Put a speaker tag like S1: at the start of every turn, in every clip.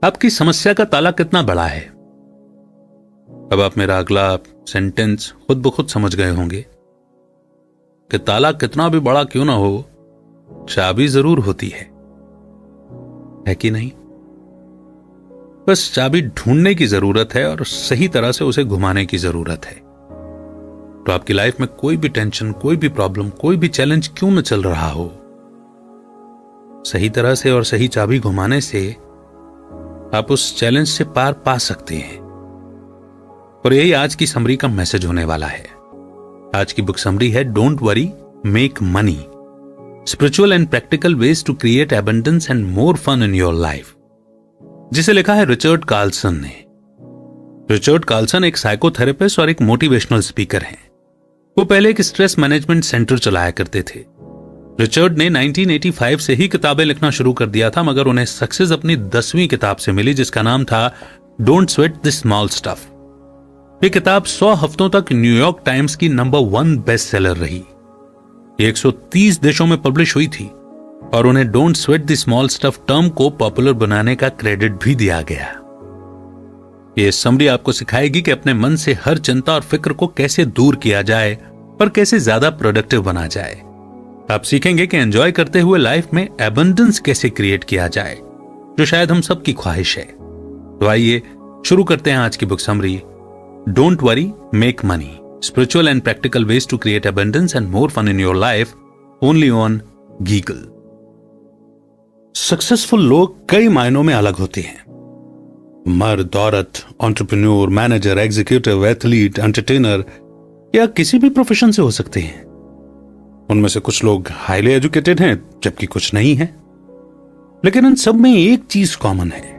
S1: आपकी समस्या का ताला कितना बड़ा है? अब आप मेरा अगला सेंटेंस खुद ब खुद समझ गए होंगे कि ताला कितना भी बड़ा क्यों ना हो, चाबी जरूर होती है कि नहीं? बस चाबी ढूंढने की जरूरत है और सही तरह से उसे घुमाने की जरूरत है। तो आपकी लाइफ में कोई भी टेंशन, कोई भी प्रॉब्लम, कोई भी चैलेंज क्यों न चल रहा हो, सही तरह से और सही चाबी घुमाने से आप उस चैलेंज से पार पा सकते हैं। और यही आज की समरी का मैसेज होने वाला है। आज की बुक समरी है don't worry make money, spiritual and practical ways to create abundance and more fun in your life, जिसे लिखा है रिचर्ड कार्लसन ने। रिचर्ड कार्लसन एक साइकोथेरेपिस्ट और एक मोटिवेशनल स्पीकर हैं। वो पहले एक स्ट्रेस मैनेजमेंट सेंटर चलाया करते थे। रिचर्ड ने 1985 से ही किताबें लिखना शुरू कर दिया था, मगर उन्हें सक्सेस अपनी 10वीं किताब से मिली, जिसका नाम था don't sweat the small stuff. ये किताब 100 हफ्तों तक न्यूयॉर्क टाइम्स की नंबर 1 बेस्ट सेलर रही। ये 130 देशों में पब्लिश हुई थी और उन्हें don't sweat the small stuff term को पॉपुलर बनाने का क्रेडिट भी दिया गया। ये समरी आपको सिखाएगी कि अपने मन से हर चिंता और फिक्र को कैसे दूर किया जाए और कैसे ज्यादा प्रोडक्टिव बना जाए। आप सीखेंगे कि एंजॉय करते हुए लाइफ में एबंडेंस कैसे क्रिएट किया जाए, जो शायद हम सबकी ख्वाहिश है। तो आइए शुरू करते हैं आज की book summary don't worry make money, spiritual and practical ways to create abundance and more fun in your life, only on Giggle. Successful लोग कई मायनों में अलग होते हैं। मर्द, औरत, entrepreneur, manager, executive, athlete, entertainer या किसी भी प्रोफेशन से हो सकते हैं। उनमें से कुछ लोग हाईली एजुकेटेड हैं जबकि कुछ नहीं है, लेकिन इन सब में एक चीज कॉमन है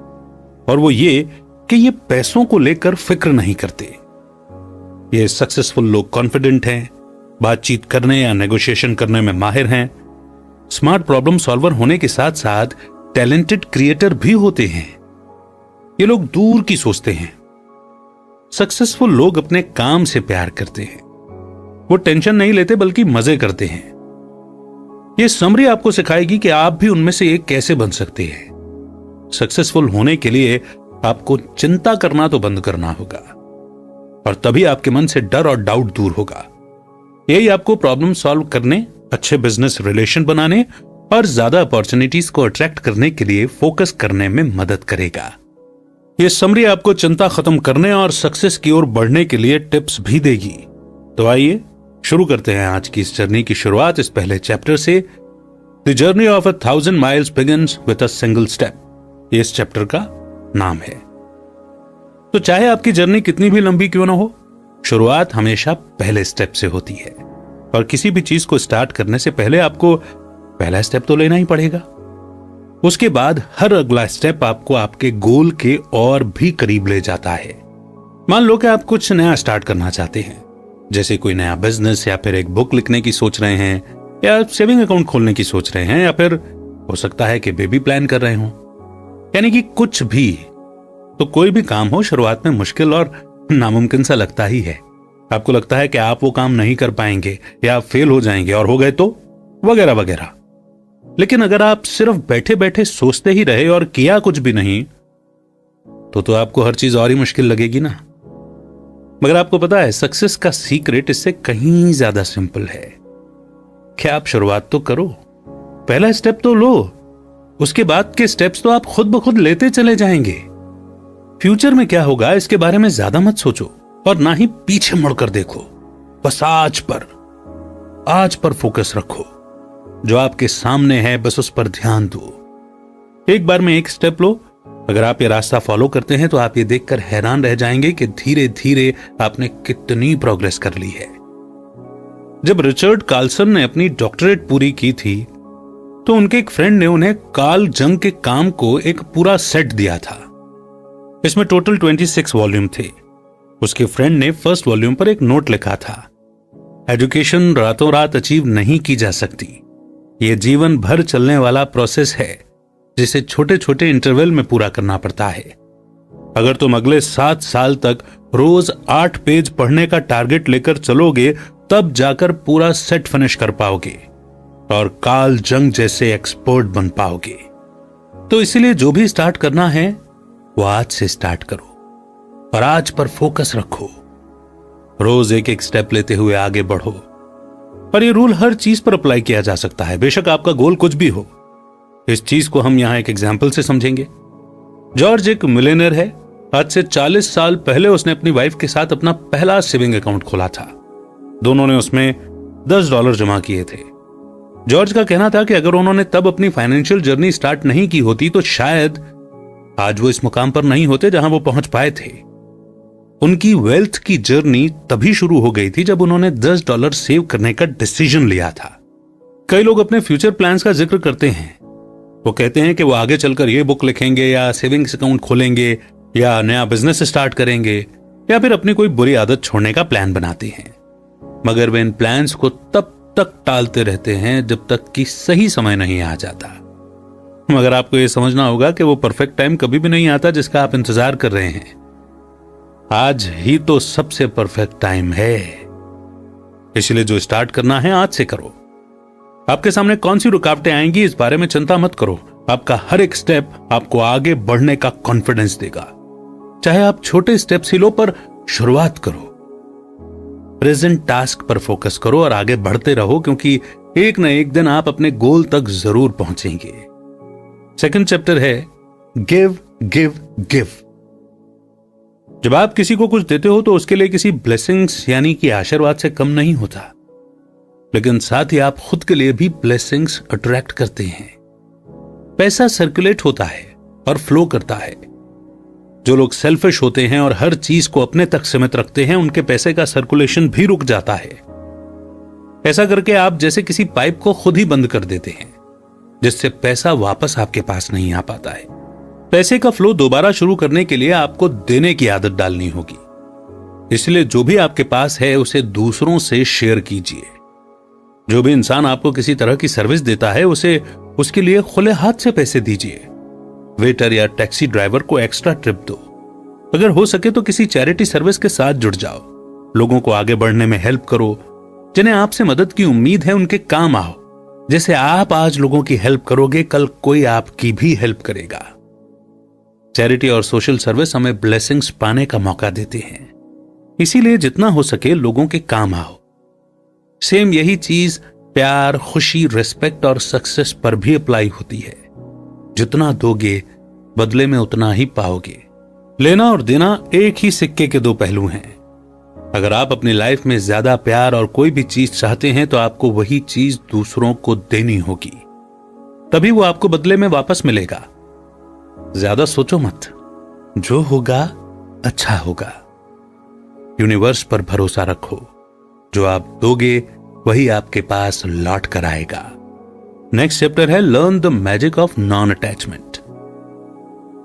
S1: और वो ये कि ये पैसों को लेकर फिक्र नहीं करते। ये सक्सेसफुल लोग कॉन्फिडेंट हैं, बातचीत करने या नेगोशिएशन करने में माहिर हैं, स्मार्ट प्रॉब्लम सॉल्वर होने के साथ साथ टैलेंटेड क्रिएटर भी होते हैं। ये लोग दूर की सोचते हैं। सक्सेसफुल लोग अपने काम से प्यार करते हैं। वो टेंशन नहीं लेते बल्कि मजे करते हैं। ये समरी आपको सिखाएगी कि आप भी उनमें से एक कैसे बन सकते हैं। सक्सेसफुल होने के लिए आपको चिंता करना तो बंद करना होगा और तभी आपके मन से डर और डाउट दूर होगा। यही आपको प्रॉब्लम सॉल्व करने, अच्छे बिजनेस रिलेशन बनाने और ज्यादा अपॉर्चुनिटीज को अट्रैक्ट करने के लिए फोकस करने में मदद करेगा। यह समरी आपको चिंता खत्म करने और सक्सेस की ओर बढ़ने के लिए टिप्स भी देगी। तो आइए शुरू करते हैं आज की इस जर्नी की शुरुआत इस पहले चैप्टर से, the journey of 1000 miles begins with a single step. ये इस चैप्टर का नाम है। तो चाहे आपकी जर्नी कितनी भी लंबी क्यों ना हो, शुरुआत हमेशा पहले स्टेप से होती है और किसी भी चीज को स्टार्ट करने से पहले आपको पहला स्टेप तो लेना ही पड़ेगा। उसके बाद हर अगला स्टेप आपको आपके गोल के और भी करीब ले जाता है। मान लो कि आप कुछ नया स्टार्ट करना चाहते हैं, जैसे कोई नया बिजनेस या फिर एक बुक लिखने की सोच रहे हैं या सेविंग अकाउंट खोलने की सोच रहे हैं या फिर हो सकता है कि बेबी प्लान कर रहे हो, यानी कि कुछ भी। तो कोई भी काम हो, शुरुआत में मुश्किल और नामुमकिन सा लगता ही है। आपको लगता है कि आप वो काम नहीं कर पाएंगे या आप फेल हो जाएंगे और हो गए तो वगैरह वगैरह। लेकिन अगर आप सिर्फ बैठे बैठे सोचते ही रहे और किया कुछ भी नहीं तो आपको हर चीज और ही मुश्किल लगेगी ना। मगर आपको पता है, सक्सेस का सीक्रेट इससे कहीं ज्यादा सिंपल है। क्या आप शुरुआत तो करो, पहला स्टेप तो लो, उसके बाद के स्टेप्स तो आप खुद ब खुद लेते चले जाएंगे। फ्यूचर में क्या होगा इसके बारे में ज्यादा मत सोचो और ना ही पीछे मुड़कर देखो। बस आज पर फोकस रखो। जो आपके सामने है बस उस पर ध्यान दो। एक बार में एक स्टेप लो। अगर आप ये रास्ता फॉलो करते हैं तो आप ये देखकर हैरान रह जाएंगे कि धीरे धीरे आपने कितनी प्रोग्रेस कर ली है। जब रिचर्ड कार्लसन ने अपनी डॉक्टरेट पूरी की थी तो उनके एक फ्रेंड ने उन्हें कार्ल जंग के काम को एक पूरा सेट दिया था। इसमें टोटल 26 वॉल्यूम थे। उसके फ्रेंड ने फर्स्ट वॉल्यूम पर एक नोट लिखा था, एजुकेशन रातों रात अचीव नहीं की जा सकती। यह जीवन भर चलने वाला प्रोसेस है जिसे छोटे छोटे इंटरवल में पूरा करना पड़ता है। अगर तुम अगले 7 साल तक रोज 8 पेज पढ़ने का टारगेट लेकर चलोगे तब जाकर पूरा सेट फिनिश कर पाओगे और कार्ल जंग जैसे एक्सपर्ट बन पाओगे। तो इसीलिए जो भी स्टार्ट करना है वो आज से स्टार्ट करो और आज पर फोकस रखो। रोज एक एक स्टेप लेते हुए आगे बढ़ो। और ये रूल हर चीज पर अप्लाई किया जा सकता है, बेशक आपका गोल कुछ भी हो। इस चीज को हम यहां एक एग्जाम्पल से समझेंगे। जॉर्ज एक मिलियनर है। आज से 40 साल पहले उसने अपनी वाइफ के साथ अपना पहला सेविंग अकाउंट खोला था। दोनों ने उसमें $10 जमा किए थे। जॉर्ज का कहना था कि अगर उन्होंने तब अपनी फाइनेंशियल जर्नी स्टार्ट नहीं की होती तो शायद आज वो इस मुकाम पर नहीं होते जहां वो पहुंच पाए थे। उनकी वेल्थ की जर्नी तभी शुरू हो गई थी जब उन्होंने $10 सेव करने का डिसीजन लिया था। कई लोग अपने फ्यूचर प्लान्स का जिक्र करते हैं। वो कहते हैं कि वो आगे चलकर ये बुक लिखेंगे या सेविंग्स अकाउंट खोलेंगे या नया बिजनेस स्टार्ट करेंगे या फिर अपनी कोई बुरी आदत छोड़ने का प्लान बनाते हैं, मगर वे इन प्लान्स को तब तक टालते रहते हैं जब तक कि सही समय नहीं आ जाता। मगर आपको यह समझना होगा कि वो परफेक्ट टाइम कभी भी नहीं आता जिसका आप इंतजार कर रहे हैं। आज ही तो सबसे परफेक्ट टाइम है। इसलिए जो स्टार्ट करना है आज से करो। आपके सामने कौन सी रुकावटें आएंगी इस बारे में चिंता मत करो। आपका हर एक स्टेप आपको आगे बढ़ने का कॉन्फिडेंस देगा। चाहे आप छोटे स्टेप्स ही लो, पर शुरुआत करो। प्रेजेंट टास्क पर फोकस करो और आगे बढ़ते रहो, क्योंकि एक न एक दिन आप अपने गोल तक जरूर पहुंचेंगे। सेकंड चैप्टर है गिव गिव गिव। जब आप किसी को कुछ देते हो तो उसके लिए किसी ब्लेसिंग्स यानी कि आशीर्वाद से कम नहीं होता, लेकिन साथ ही आप खुद के लिए भी ब्लेसिंग्स अट्रैक्ट करते हैं। पैसा सर्कुलेट होता है और फ्लो करता है। जो लोग सेल्फिश होते हैं और हर चीज को अपने तक सीमित रखते हैं, उनके पैसे का सर्कुलेशन भी रुक जाता है। ऐसा करके आप जैसे किसी पाइप को खुद ही बंद कर देते हैं, जिससे पैसा वापस आपके पास नहीं आ पाता है। पैसे का फ्लो दोबारा शुरू करने के लिए आपको देने की आदत डालनी होगी। इसलिए जो भी आपके पास है उसे दूसरों से शेयर कीजिए। जो भी इंसान आपको किसी तरह की सर्विस देता है उसे उसके लिए खुले हाथ से पैसे दीजिए। वेटर या टैक्सी ड्राइवर को एक्स्ट्रा ट्रिप दो। अगर हो सके तो किसी चैरिटी सर्विस के साथ जुड़ जाओ। लोगों को आगे बढ़ने में हेल्प करो। जिन्हें आपसे मदद की उम्मीद है उनके काम आओ। जैसे आप आज लोगों की हेल्प करोगे, कल कोई आपकी भी हेल्प करेगा। चैरिटी और सोशल सर्विस हमें ब्लेसिंग्स पाने का मौका देते हैं, इसीलिए जितना हो सके लोगों के काम आओ। सेम यही चीज प्यार, खुशी, रिस्पेक्ट और सक्सेस पर भी अप्लाई होती है। जितना दोगे बदले में उतना ही पाओगे। लेना और देना एक ही सिक्के के दो पहलू हैं। अगर आप अपनी लाइफ में ज्यादा प्यार और कोई भी चीज चाहते हैं तो आपको वही चीज दूसरों को देनी होगी, तभी वो आपको बदले में वापस मिलेगा। ज्यादा सोचो मत, जो होगा अच्छा होगा। यूनिवर्स पर भरोसा रखो। जो आप दोगे वही आपके पास लौट कर आएगा। नेक्स्ट चैप्टर है learn the magic of non attachment.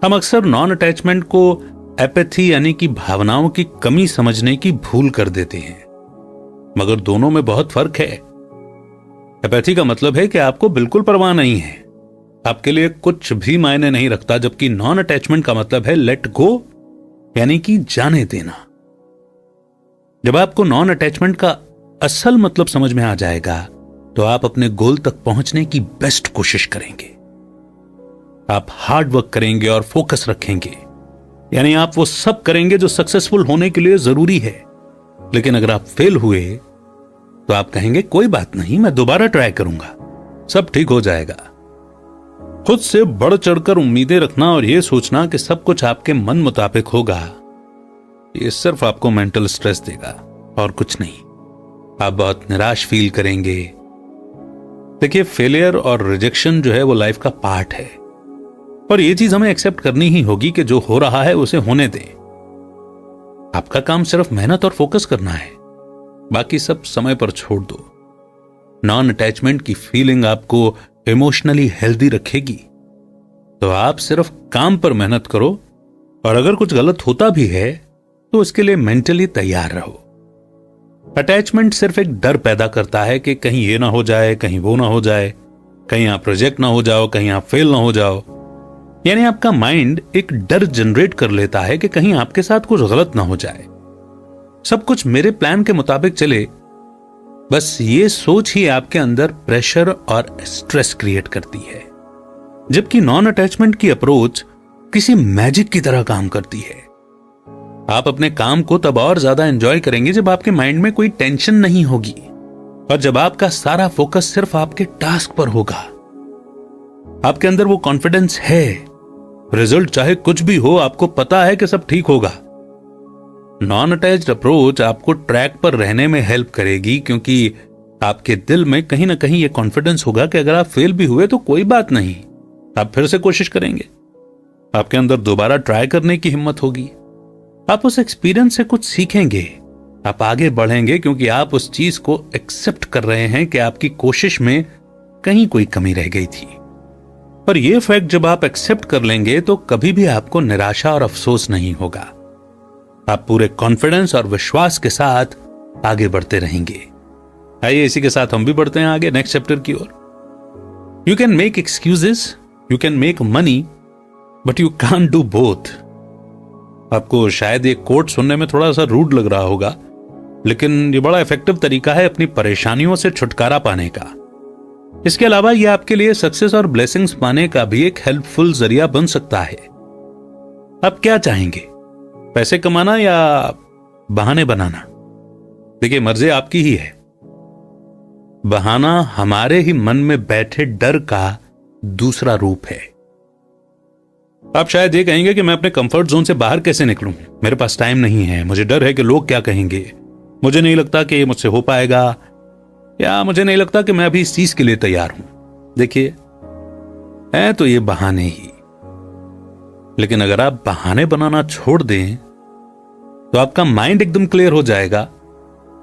S1: हम अक्सर नॉन अटैचमेंट को एपैथी यानी कि भावनाओं की कमी समझने की भूल कर देते हैं, मगर दोनों में बहुत फर्क है। एपैथी का मतलब है कि आपको बिल्कुल परवाह नहीं है, आपके लिए कुछ भी मायने नहीं रखता, जबकि नॉन अटैचमेंट का मतलब है लेट गो यानी कि जाने देना। जब आपको नॉन अटैचमेंट का असल मतलब समझ में आ जाएगा तो आप अपने गोल तक पहुंचने की बेस्ट कोशिश करेंगे। आप हार्ड वर्क करेंगे और फोकस रखेंगे, यानी आप वो सब करेंगे जो सक्सेसफुल होने के लिए जरूरी है। लेकिन अगर आप फेल हुए तो आप कहेंगे कोई बात नहीं, मैं दोबारा ट्राई करूंगा, सब ठीक हो जाएगा। खुद से बढ़ चढ़कर उम्मीदें रखना और यह सोचना कि सब कुछ आपके मन मुताबिक होगा, यह सिर्फ आपको मेंटल स्ट्रेस देगा और कुछ नहीं। आप बहुत निराश फील करेंगे। देखिए, फेलियर और रिजेक्शन जो है वो लाइफ का पार्ट है और ये चीज हमें एक्सेप्ट करनी ही होगी कि जो हो रहा है उसे होने दें। आपका काम सिर्फ मेहनत और फोकस करना है, बाकी सब समय पर छोड़ दो। नॉन अटैचमेंट की फीलिंग आपको इमोशनली हेल्दी रखेगी, तो आप सिर्फ काम पर मेहनत करो और अगर कुछ गलत होता भी है तो उसके लिए मेंटली तैयार रहो। अटैचमेंट सिर्फ एक डर पैदा करता है कि कहीं ये ना हो जाए, कहीं वो ना हो जाए, कहीं आप रिजेक्ट ना हो जाओ, कहीं आप फेल ना हो जाओ। यानी आपका माइंड एक डर जनरेट कर लेता है कि कहीं आपके साथ कुछ गलत ना हो जाए, सब कुछ मेरे प्लान के मुताबिक चले। बस ये सोच ही आपके अंदर प्रेशर और स्ट्रेस क्रिएट करती है। जबकि नॉन अटैचमेंट की अप्रोच किसी मैजिक की तरह काम करती है। आप अपने काम को तब और ज्यादा एंजॉय करेंगे जब आपके माइंड में कोई टेंशन नहीं होगी और जब आपका सारा फोकस सिर्फ आपके टास्क पर होगा। आपके अंदर वो कॉन्फिडेंस है, रिजल्ट चाहे कुछ भी हो आपको पता है कि सब ठीक होगा। नॉन अटैच्ड अप्रोच आपको ट्रैक पर रहने में हेल्प करेगी, क्योंकि आपके दिल में कहीं ना कहीं यह कॉन्फिडेंस होगा कि अगर आप फेल भी हुए तो कोई बात नहीं, आप फिर से कोशिश करेंगे। आपके अंदर दोबारा ट्राई करने की हिम्मत होगी। आप उस एक्सपीरियंस से कुछ सीखेंगे, आप आगे बढ़ेंगे, क्योंकि आप उस चीज को एक्सेप्ट कर रहे हैं कि आपकी कोशिश में कहीं कोई कमी रह गई थी। और यह फैक्ट जब आप एक्सेप्ट कर लेंगे तो कभी भी आपको निराशा और अफसोस नहीं होगा। आप पूरे कॉन्फिडेंस और विश्वास के साथ आगे बढ़ते रहेंगे। आइए इसी के साथ हम भी बढ़ते हैं आगे नेक्स्ट चैप्टर की ओर। You can make excuses, you can make money, but you can't do both. आपको शायद ये कोट सुनने में थोड़ा सा रूड लग रहा होगा, लेकिन ये बड़ा इफेक्टिव तरीका है अपनी परेशानियों से छुटकारा पाने का। इसके अलावा यह आपके लिए सक्सेस और ब्लेसिंग्स पाने का भी एक हेल्पफुल जरिया बन सकता है। आप क्या चाहेंगे, पैसे कमाना या बहाने बनाना? देखिए, मर्जी आपकी ही है। बहाना हमारे ही मन में बैठे डर का दूसरा रूप है। आप शायद ये कहेंगे कि मैं अपने कंफर्ट जोन से बाहर कैसे निकलूं, मेरे पास टाइम नहीं है, मुझे डर है कि लोग क्या कहेंगे, मुझे नहीं लगता कि ये मुझसे हो पाएगा, या मुझे नहीं लगता कि मैं अभी इस चीज के लिए तैयार हूं। देखिए, है तो ये बहाने ही, लेकिन अगर आप बहाने बनाना छोड़ दें तो आपका माइंड एकदम क्लियर हो जाएगा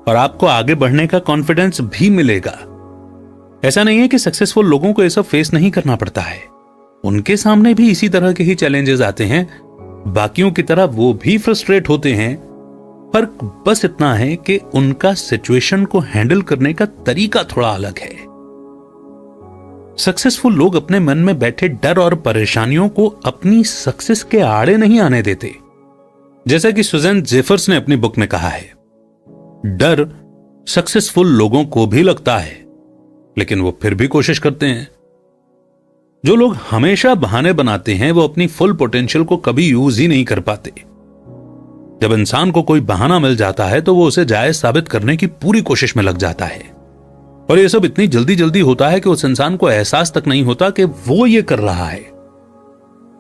S1: और आपको आगे बढ़ने का कॉन्फिडेंस भी मिलेगा। ऐसा नहीं है कि सक्सेसफुल लोगों को ये सब फेस नहीं करना पड़ता है, उनके सामने भी इसी तरह के ही चैलेंजेस आते हैं, बाकियों की तरह वो भी फ्रस्ट्रेट होते हैं। फर्क बस इतना है कि उनका सिचुएशन को हैंडल करने का तरीका थोड़ा अलग है। सक्सेसफुल लोग अपने मन में बैठे डर और परेशानियों को अपनी सक्सेस के आड़े नहीं आने देते। जैसा कि सुजैन जेफर्स ने अपनी बुक में कहा है, डर सक्सेसफुल लोगों को भी लगता है, लेकिन वो फिर भी कोशिश करते हैं। जो लोग हमेशा बहाने बनाते हैं वो अपनी फुल पोटेंशियल को कभी यूज ही नहीं कर पाते। जब इंसान को कोई बहाना मिल जाता है तो वो उसे जायज साबित करने की पूरी कोशिश में लग जाता है, और ये सब इतनी जल्दी जल्दी होता है कि उस इंसान को एहसास तक नहीं होता कि वो ये कर रहा है,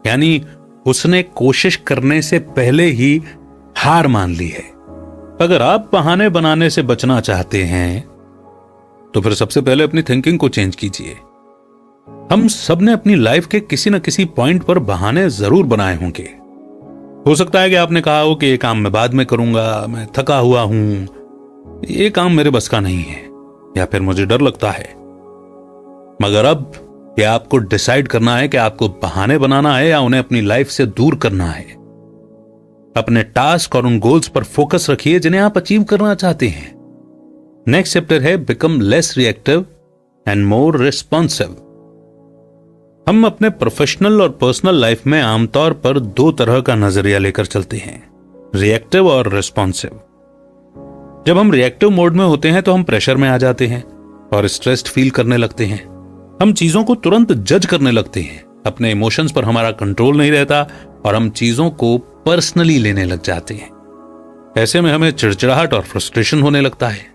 S1: यानी उसने कोशिश करने से पहले ही हार मान ली है। अगर आप बहाने बनाने से बचना चाहते हैं तो फिर सबसे पहले अपनी थिंकिंग को चेंज कीजिए। हम सबने अपनी लाइफ के किसी न किसी पॉइंट पर बहाने जरूर बनाए होंगे। हो सकता है कि आपने कहा हो कि ये काम मैं बाद में करूंगा, मैं थका हुआ हूं, ये काम मेरे बस का नहीं है, या फिर मुझे डर लगता है। मगर अब ये आपको डिसाइड करना है कि आपको बहाने बनाना है या उन्हें अपनी लाइफ से दूर करना है। अपने टास्क और उन गोल्स पर फोकस रखिए जिन्हें आप अचीव करना चाहते हैं। नेक्स्ट चैप्टर है become less reactive and more responsive. हम अपने प्रोफेशनल और पर्सनल लाइफ में आमतौर पर दो तरह का नजरिया लेकर चलते हैं, रिएक्टिव और रिस्पॉन्सिव। जब हम रिएक्टिव मोड में होते हैं तो हम प्रेशर में आ जाते हैं और स्ट्रेस्ड फील करने लगते हैं। हम चीजों को तुरंत जज करने लगते हैं, अपने इमोशंस पर हमारा कंट्रोल नहीं रहता और हम चीजों को पर्सनली लेने लग जाते हैं। ऐसे में हमें चिड़चिड़ाहट और फ्रस्ट्रेशन होने लगता है।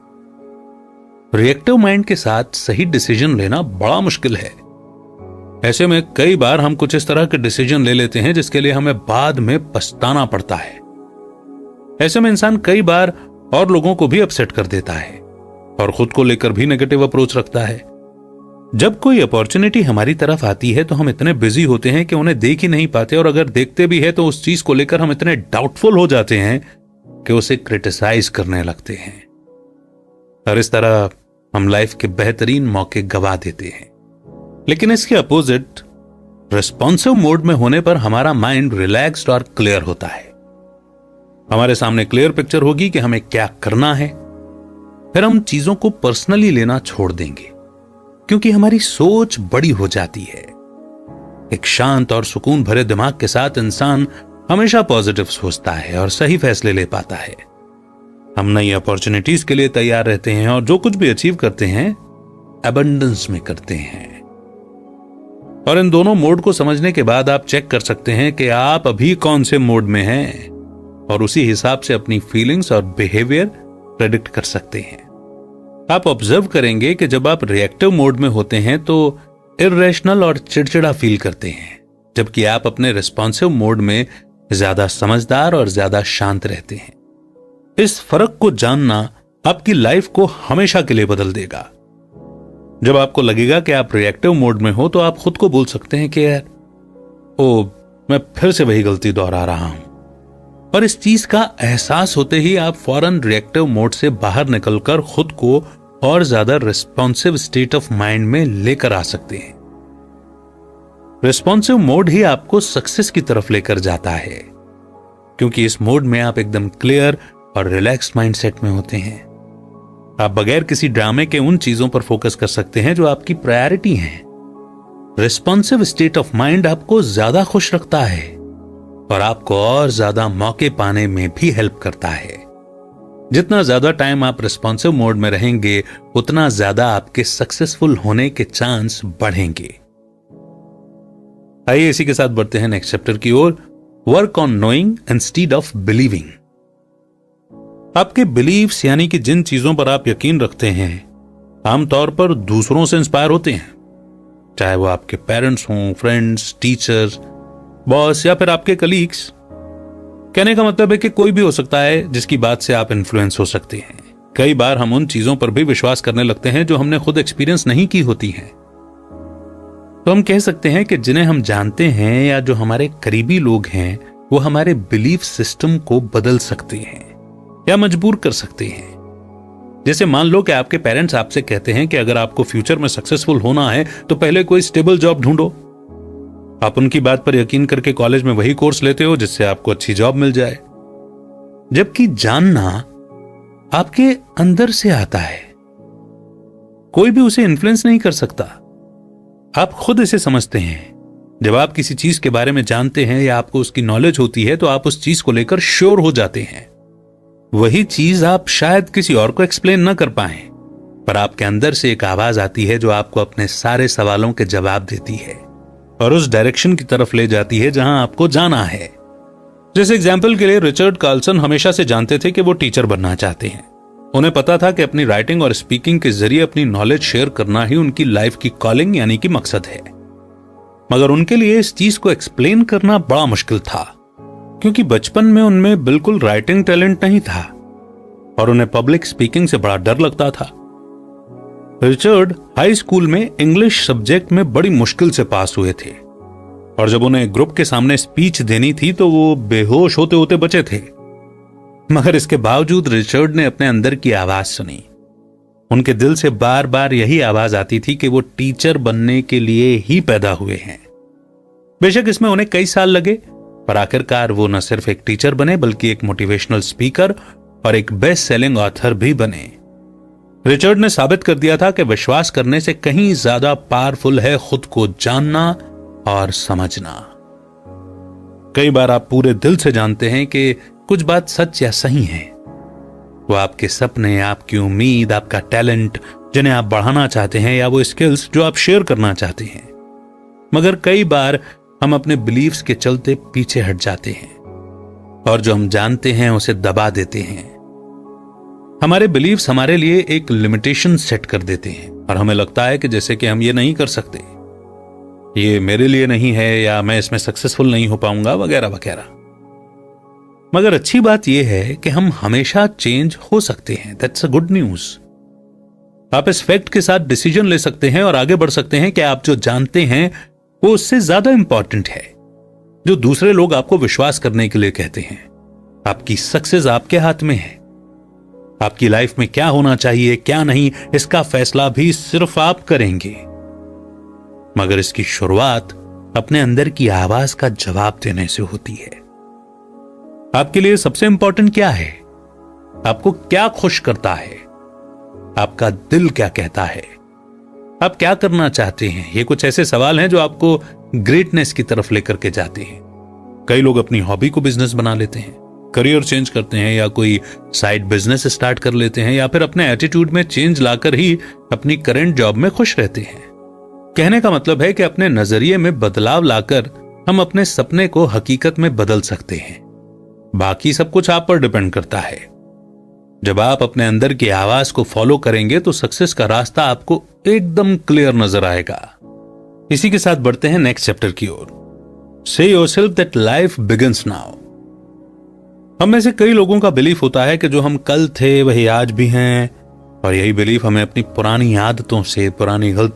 S1: रिएक्टिव माइंड के साथ सही डिसीजन लेना बड़ा मुश्किल है। ऐसे में कई बार हम कुछ इस तरह के डिसीजन ले लेते हैं जिसके लिए हमें बाद में पछताना पड़ता है। ऐसे में इंसान कई बार और लोगों को भी अपसेट कर देता है और खुद को लेकर भी नेगेटिव अप्रोच रखता है। जब कोई अपॉर्चुनिटी हमारी तरफ आती है तो हम इतने बिजी होते हैं कि उन्हें देख ही नहीं पाते, और अगर देखते भी है तो उस चीज को लेकर हम इतने डाउटफुल हो जाते हैं कि उसे क्रिटिसाइज करने लगते हैं, और इस तरह हम लाइफ के बेहतरीन मौके गवा देते हैं। लेकिन इसके अपोजिट रिस्पॉन्सिव मोड में होने पर हमारा माइंड रिलैक्स्ड और क्लियर होता है। हमारे सामने क्लियर पिक्चर होगी कि हमें क्या करना है। फिर हम चीजों को पर्सनली लेना छोड़ देंगे क्योंकि हमारी सोच बड़ी हो जाती है। एक शांत और सुकून भरे दिमाग के साथ इंसान हमेशा पॉजिटिव सोचता है और सही फैसले ले पाता है। हम नई अपॉर्चुनिटीज के लिए तैयार रहते हैं और जो कुछ भी अचीव करते हैं एबंडेंस में करते हैं। और इन दोनों मोड को समझने के बाद आप चेक कर सकते हैं कि आप अभी कौन से मोड में हैं और उसी हिसाब से अपनी फीलिंग्स और बिहेवियर प्रेडिक्ट कर सकते हैं। आप ऑब्जर्व करेंगे कि जब आप रिएक्टिव मोड में होते हैं तो इर्रेशनल और चिड़चिड़ा फील करते हैं, जबकि आप अपने रिस्पॉन्सिव मोड में ज्यादा समझदार और ज्यादा शांत रहते हैं। इस फर्क को जानना आपकी लाइफ को हमेशा के लिए बदल देगा। जब आपको लगेगा कि आप रिएक्टिव मोड में हो तो आप खुद को बोल सकते हैं कि यार मैं फिर से वही गलती दोहरा रहा हूं, और इस चीज का एहसास होते ही आप फौरन रिएक्टिव मोड से बाहर निकलकर खुद को और ज्यादा रिस्पॉन्सिव स्टेट ऑफ माइंड में लेकर आ सकते हैं। रिस्पॉन्सिव मोड ही आपको सक्सेस की तरफ लेकर जाता है, क्योंकि इस मोड में आप एकदम क्लियर और रिलैक्स्ड माइंडसेट में होते हैं। आप बगैर किसी ड्रामे के उन चीजों पर फोकस कर सकते हैं जो आपकी प्रायोरिटी हैं। रिस्पॉन्सिव स्टेट ऑफ माइंड आपको ज्यादा खुश रखता है और आपको और ज्यादा मौके पाने में भी हेल्प करता है। जितना ज्यादा टाइम आप रिस्पॉन्सिव मोड में रहेंगे उतना ज्यादा आपके सक्सेसफुल होने के चांस बढ़ेंगे। आइए इसी के साथ बढ़ते हैं नेक्स्ट चैप्टर की ओर, work on knowing instead of believing. आपके बिलीव्स यानी कि जिन चीजों पर आप यकीन रखते हैं आमतौर पर दूसरों से इंस्पायर होते हैं, चाहे वो आपके पेरेंट्स हों, फ्रेंड्स, टीचर्स, बॉस या फिर आपके कलीग्स। कहने का मतलब है कि कोई भी हो सकता है जिसकी बात से आप इन्फ्लुएंस हो सकते हैं। कई बार हम उन चीजों पर भी विश्वास करने लगते हैं जो हमने खुद एक्सपीरियंस नहीं की होती हैं। तो हम कह सकते हैं कि जिन्हें हम जानते हैं या जो हमारे करीबी लोग हैं वो हमारे बिलीफ सिस्टम को बदल सकते हैं या मजबूर कर सकते हैं। जैसे मान लो कि आपके पेरेंट्स आपसे कहते हैं कि अगर आपको फ्यूचर में सक्सेसफुल होना है तो पहले कोई स्टेबल जॉब ढूंढो। आप उनकी बात पर यकीन करके कॉलेज में वही कोर्स लेते हो जिससे आपको अच्छी जॉब मिल जाए, जबकि जानना आपके अंदर से आता है। कोई भी उसे इन्फ्लुएंस नहीं कर सकता, आप खुद इसे समझते हैं। जब आप किसी चीज के बारे में जानते हैं या आपको उसकी नॉलेज होती है तो आप उस चीज को लेकर श्योर हो जाते हैं। वही चीज आप शायद किसी और को एक्सप्लेन न कर पाए, पर आपके अंदर से एक आवाज आती है जो आपको अपने सारे सवालों के जवाब देती है और उस डायरेक्शन की तरफ ले जाती है जहां आपको जाना है। जैसे एग्जाम्पल के लिए रिचर्ड कार्लसन हमेशा से जानते थे कि वो टीचर बनना चाहते हैं। उन्हें पता था कि अपनी राइटिंग और स्पीकिंग के जरिए अपनी नॉलेज शेयर करना ही उनकी लाइफ की कॉलिंग यानी कि मकसद है। मगर उनके लिए इस चीज को एक्सप्लेन करना बड़ा मुश्किल था, क्योंकि बचपन में उनमें बिल्कुल राइटिंग टैलेंट नहीं था और उन्हें पब्लिक स्पीकिंग से बड़ा डर लगता था। रिचर्ड हाई स्कूल में इंग्लिश सब्जेक्ट में बड़ी मुश्किल से पास हुए थे और जब उन्हें ग्रुप के सामने स्पीच देनी थी तो वो बेहोश होते होते बचे थे। मगर इसके बावजूद रिचर्ड ने अपने अंदर की आवाज सुनी। उनके दिल से बार बार यही आवाज आती थी कि वो टीचर बनने के लिए ही पैदा हुए हैं। बेशक इसमें उन्हें कई साल लगे, पर आखिरकार वो न सिर्फ एक टीचर बने बल्कि एक मोटिवेशनल स्पीकर और एक बेस्ट सेलिंग ऑथर भी बने। रिचर्ड ने साबित कर दिया था कि विश्वास करने से कहीं ज्यादा पावरफुल है खुद को जानना और समझना। कई बार आप पूरे दिल से जानते हैं कि कुछ बात सच या सही है। वो आपके सपने, आपकी उम्मीद, आपका टैलेंट जिन्हें आप बढ़ाना चाहते हैं या वो स्किल्स जो आप शेयर करना चाहते हैं। मगर कई बार हम अपने बिलीव्स के चलते पीछे हट जाते हैं और जो हम जानते हैं उसे दबा देते हैं। हमारे बिलीव्स हमारे लिए एक लिमिटेशन सेट कर देते हैं और हमें लगता है कि जैसे कि हम ये नहीं कर सकते, ये मेरे लिए नहीं है या मैं इसमें सक्सेसफुल नहीं हो पाऊंगा वगैरह वगैरह। मगर अच्छी बात यह है कि हम हमेशा चेंज हो सकते हैं। That's a good news. आप इस फैक्ट के साथ डिसीजन ले सकते हैं और आगे बढ़ सकते हैं कि आप जो जानते हैं वो उससे ज्यादा इंपॉर्टेंट है जो दूसरे लोग आपको विश्वास करने के लिए कहते हैं। आपकी सक्सेस आपके हाथ में है। आपकी लाइफ में क्या होना चाहिए, क्या नहीं, इसका फैसला भी सिर्फ आप करेंगे। मगर इसकी शुरुआत अपने अंदर की आवाज का जवाब देने से होती है। आपके लिए सबसे इंपॉर्टेंट क्या है? आपको क्या खुश करता है? आपका दिल क्या कहता है? आप क्या करना चाहते हैं? ये कुछ ऐसे सवाल हैं जो आपको ग्रेटनेस की तरफ लेकर के जाते हैं। कई लोग अपनी हॉबी को बिजनेस बना लेते हैं, करियर चेंज करते हैं या कोई साइड बिजनेस स्टार्ट कर लेते हैं या फिर अपने एटीट्यूड में चेंज लाकर ही अपनी करंट जॉब में खुश रहते हैं। कहने का मतलब है कि अपने नजरिए में बदलाव लाकर हम अपने सपने को हकीकत में बदल सकते हैं। बाकी सब कुछ आप पर डिपेंड करता है। जब आप अपने अंदर की आवाज को फॉलो करेंगे तो सक्सेस का रास्ता आपको एकदम क्लियर नजर आएगा। इसी के साथ बढ़ते हैं नेक्स्ट चैप्टर की ओर। से yourself that life begins now. हम में से कई लोगों का बिलीफ होता है कि जो हम कल थे वही आज भी हैं, और यही बिलीफ हमें अपनी पुरानी आदतों से, पुरानी